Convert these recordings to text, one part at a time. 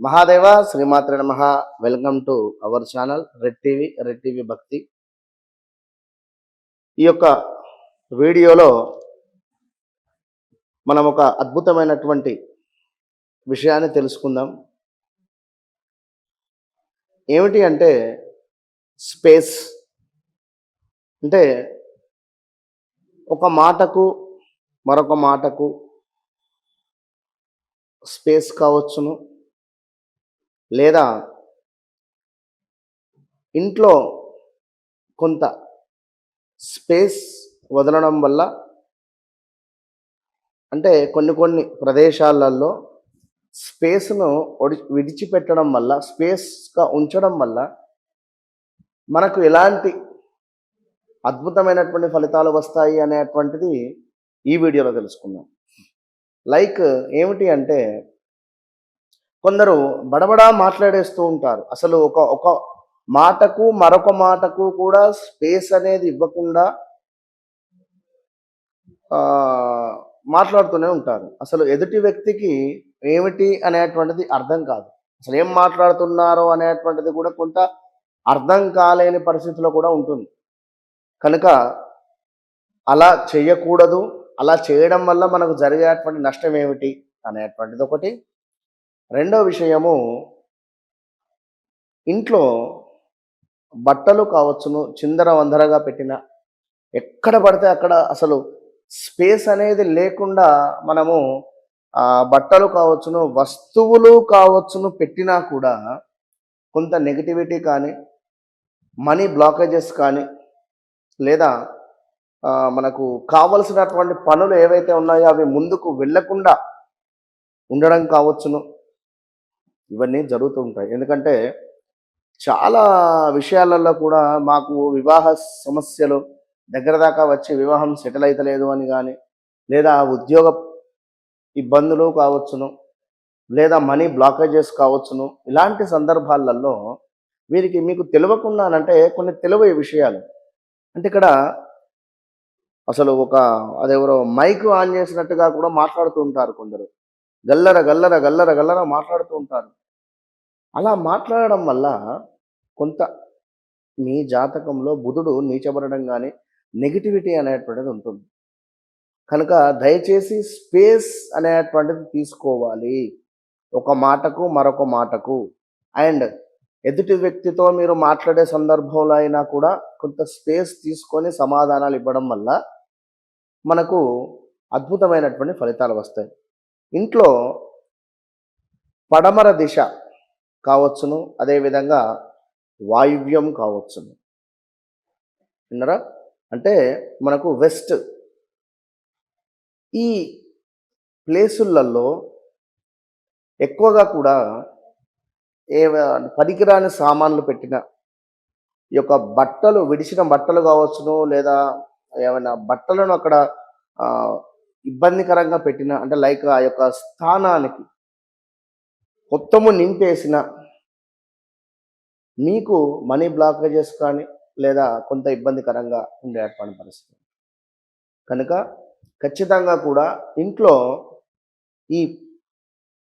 మహాదేవ శ్రీమాత్రే నమః. Welcome to our channel red TV భక్తి. ఈ యొక్క వీడియోలో మనం ఒక అద్భుతమైనటువంటి విషయాన్ని తెలుసుకుందాం. ఏమిటి అంటే స్పేస్. అంటే ఒక మాటకు మరొక మాటకు స్పేస్ కావచ్చును, లేదా ఇంట్లో కొంత స్పేస్ వదలడం వల్ల, అంటే కొన్ని ప్రదేశాలలో స్పేస్ను విడిచిపెట్టడం వల్ల, స్పేస్గా ఉంచడం వల్ల మనకు ఎలాంటి అద్భుతమైనటువంటి ఫలితాలు వస్తాయి అనేటువంటిది ఈ వీడియోలో తెలుసుకుందాం. లైక్ ఏమిటి అంటే, కొందరు బడబడా మాట్లాడేస్తూ ఉంటారు. అసలు ఒక ఒక మాటకు మరొక మాటకు కూడా స్పేస్ అనేది ఇవ్వకుండా మాట్లాడుతూనే ఉంటారు. అసలు ఎదుటి వ్యక్తికి ఏమిటి అనేటువంటిది అర్థం కాదు. అసలు ఏం మాట్లాడుతున్నారో అనేటువంటిది కూడా కొంత అర్థం కాలేని పరిస్థితిలో కూడా ఉంటుంది. కనుక అలా చేయకూడదు. అలా చేయడం వల్ల మనకు జరిగేటువంటి నష్టం ఏమిటి అనేటువంటిది ఒకటి. రెండో విషయము, ఇంట్లో బట్టలు కావచ్చును చిందర వందరగా పెట్టిన, ఎక్కడ పడితే అక్కడ అసలు స్పేస్ అనేది లేకుండా మనము బట్టలు కావచ్చును, వస్తువులు కావచ్చును పెట్టినా కూడా కొంత నెగిటివిటీ కానీ, మనీ బ్లాకేజెస్ కానీ, లేదా మనకు కావలసినటువంటి పనులు ఏవైతే ఉన్నాయో అవి ముందుకు వెళ్ళకుండా ఉండడం కావచ్చును. ఇవన్నీ జరుగుతూ ఉంటాయి. ఎందుకంటే చాలా విషయాలలో కూడా మాకు వివాహ సమస్యలు దగ్గర దాకా వచ్చి వివాహం సెటిల్ అవుతలేదు అని కానీ, లేదా ఉద్యోగ ఇబ్బందులు కావచ్చును, లేదా మనీ బ్లాకేజెస్ కావచ్చును. ఇలాంటి సందర్భాలలో వీరికి మీకు తెలియకుండానంటే కొన్ని తెలివే విషయాలు. అంటే ఇక్కడ అసలు అదెవరో మైక్ ఆన్ చేసినట్టుగా కూడా మాట్లాడుతూ ఉంటారు కొందరు. గల్లర గల్లర గల్లర గల్లర మాట్లాడుతూ ఉంటారు. అలా మాట్లాడడం వల్ల కొంత మీ జాతకంలో బుధుడు నీచబడడం కానీ, నెగిటివిటీ అనేటువంటిది ఉంటుంది. కనుక దయచేసి స్పేస్ అనేటువంటిది తీసుకోవాలి, ఒక మాటకు మరొక మాటకు. అండ్ ఎదుటి వ్యక్తితో మీరు మాట్లాడే సందర్భంలో అయినా కూడా కొంత స్పేస్ తీసుకొని సమాధానాలు ఇవ్వడం వల్ల మనకు అద్భుతమైనటువంటి ఫలితాలు వస్తాయి. ఇంట్లో పడమర దిశ కావచ్చును, అదేవిధంగా వాయువ్యం కావచ్చును. విన్నరా? అంటే మనకు వెస్ట్, ఈ ప్లేసులలో ఎక్కువగా కూడా ఏ పనికిరాని సామాన్లు పెట్టిన, ఈ యొక్క బట్టలు విడిచిన బట్టలు కావచ్చును, లేదా ఏమైనా బట్టలను అక్కడ ఇబ్బందికరంగా పెట్టిన, అంటే లైక్ ఆ యొక్క స్థానానికి మొత్తము నింపేసిన మీకు మనీ బ్లాకేజెస్ కానీ, లేదా కొంత ఇబ్బందికరంగా ఉండేటువంటి పరిస్థితి. కనుక ఖచ్చితంగా కూడా ఇంట్లో ఈ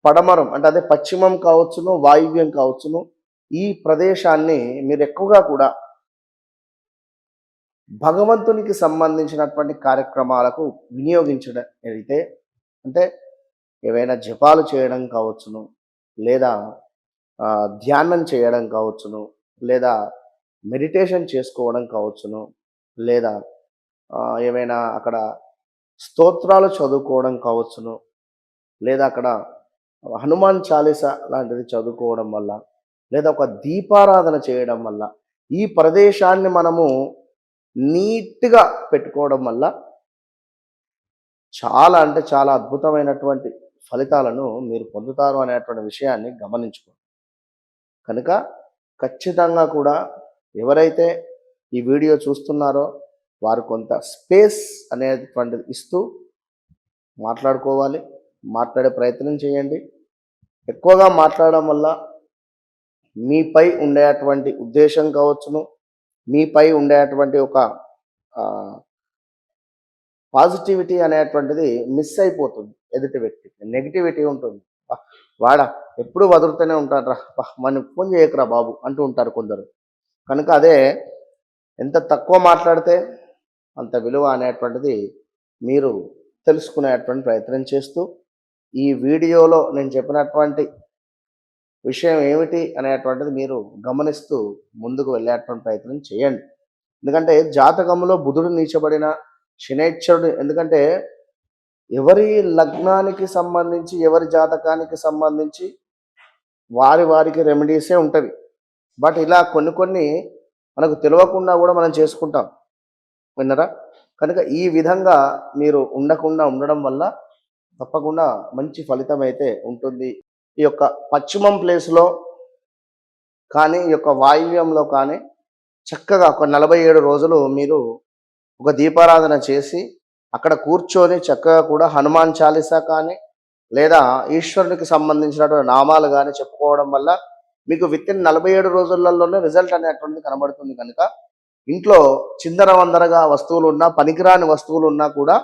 పడమరం, అంటే అదే పశ్చిమం కావచ్చును, వాయువ్యం కావచ్చును, ఈ ప్రదేశాన్ని మీరు ఎక్కువగా కూడా భగవంతునికి సంబంధించినటువంటి కార్యక్రమాలకు వినియోగించడం అయితే, అంటే ఏవైనా జపాలు చేయడం కావచ్చును, లేదా ధ్యానం చేయడం కావచ్చును, లేదా మెడిటేషన్ చేసుకోవడం కావచ్చును, లేదా ఏమైనా అక్కడ స్తోత్రాలు చదువుకోవడం కావచ్చును, లేదా అక్కడ హనుమాన్ చాలీసా లాంటిది చదువుకోవడం వల్ల, లేదా ఒక దీపారాధన చేయడం వల్ల, ఈ ప్రదేశాన్ని మనము నీట్గా పెట్టుకోవడం వల్ల చాలా అంటే చాలా అద్భుతమైనటువంటి ఫలితాలను మీరు పొందుతారు అనేటువంటి విషయాన్ని గమనించుకోండి. కనుక ఖచ్చితంగా కూడా ఎవరైతే ఈ వీడియో చూస్తున్నారో వారు కొంత స్పేస్ అనేటువంటిది ఇస్తూ మాట్లాడుకోవాలి, మాట్లాడే ప్రయత్నం చేయండి. ఎక్కువగా మాట్లాడడం వల్ల మీపై ఉండేటువంటి ఉద్దేశం కావచ్చును, మీపై ఉండేటువంటి ఒక పాజిటివిటీ అనేటువంటిది మిస్ అయిపోతుంది. ఎదుటి వ్యక్తికి నెగిటివిటీ ఉంటుంది. వాడా ఎప్పుడు వదులుతూనే ఉంటాడురా, మనం ఫోన్ చేయకురా బాబు అంటూ ఉంటారు కొందరు. కనుక అదే ఎంత తక్కువ మాట్లాడితే అంత విలువ అనేటువంటిది మీరు తెలుసుకునేటువంటి ప్రయత్నం చేస్తూ, ఈ వీడియోలో నేను చెప్పినటువంటి విషయం ఏమిటి అనేటువంటిది మీరు గమనిస్తూ ముందుకు వెళ్ళేటువంటి ప్రయత్నం చేయండి. ఎందుకంటే జాతకంలో బుధుడు నీచబడిన, శనైశ్వరుడు, ఎందుకంటే ఎవరి లగ్నానికి సంబంధించి, ఎవరి జాతకానికి సంబంధించి వారికి రెమెడీసే ఉంటవి. బట్ ఇలా కొన్ని కొన్ని మనకు తెలవకుండా కూడా మనం చేసుకుంటాం. విన్నారా? కనుక ఈ విధంగా మీరు ఉండడం వల్ల తప్పకుండా మంచి ఫలితం అయితే ఉంటుంది. ఈ యొక్క పశ్చిమం ప్లేస్‌లో కానీ, ఈ యొక్క వాయువ్యంలో కానీ చక్కగా ఒక 47 రోజులు మీరు ఒక దీపారాధన చేసి, అక్కడ కూర్చొని చక్కగా కూడా హనుమాన్ చాలీసా కానీ, లేదా ఈశ్వరునికి సంబంధించినటువంటి నామాలు గాని చెప్పుకోవడం వల్ల మీకు వితిన్ 47 రోజులలోనే రిజల్ట్ అనేటువంటిది కనబడుతుంది కనుక, ఇంట్లో చిందరవందరగా వస్తువులున్నా, పనికిరాని వస్తువులున్నా కూడా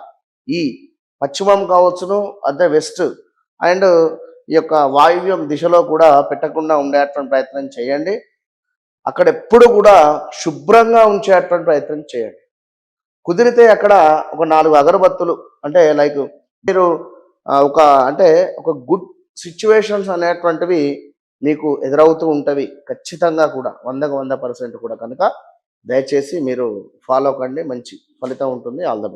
ఈ పశ్చిమం కావచ్చును, అదే వెస్ట్ అండ్ ఈ యొక్క వాయువ్యం దిశలో కూడా పెట్టకుండా ఉండేటువంటి ప్రయత్నం చేయండి. అక్కడ ఎప్పుడు కూడా శుభ్రంగా ఉంచేటువంటి ప్రయత్నం చేయండి. కుదిరితే అక్కడ ఒక 4 అగరబత్తులు, అంటే లైక్ మీరు ఒక అంటే ఒక గుడ్ సిట్యుయేషన్స్ అనేటువంటివి మీకు ఎదురవుతూ ఉంటవి. ఖచ్చితంగా కూడా 100% కూడా. కనుక దయచేసి మీరు ఫాలో కండి. మంచి ఫలితం ఉంటుంది. All the best.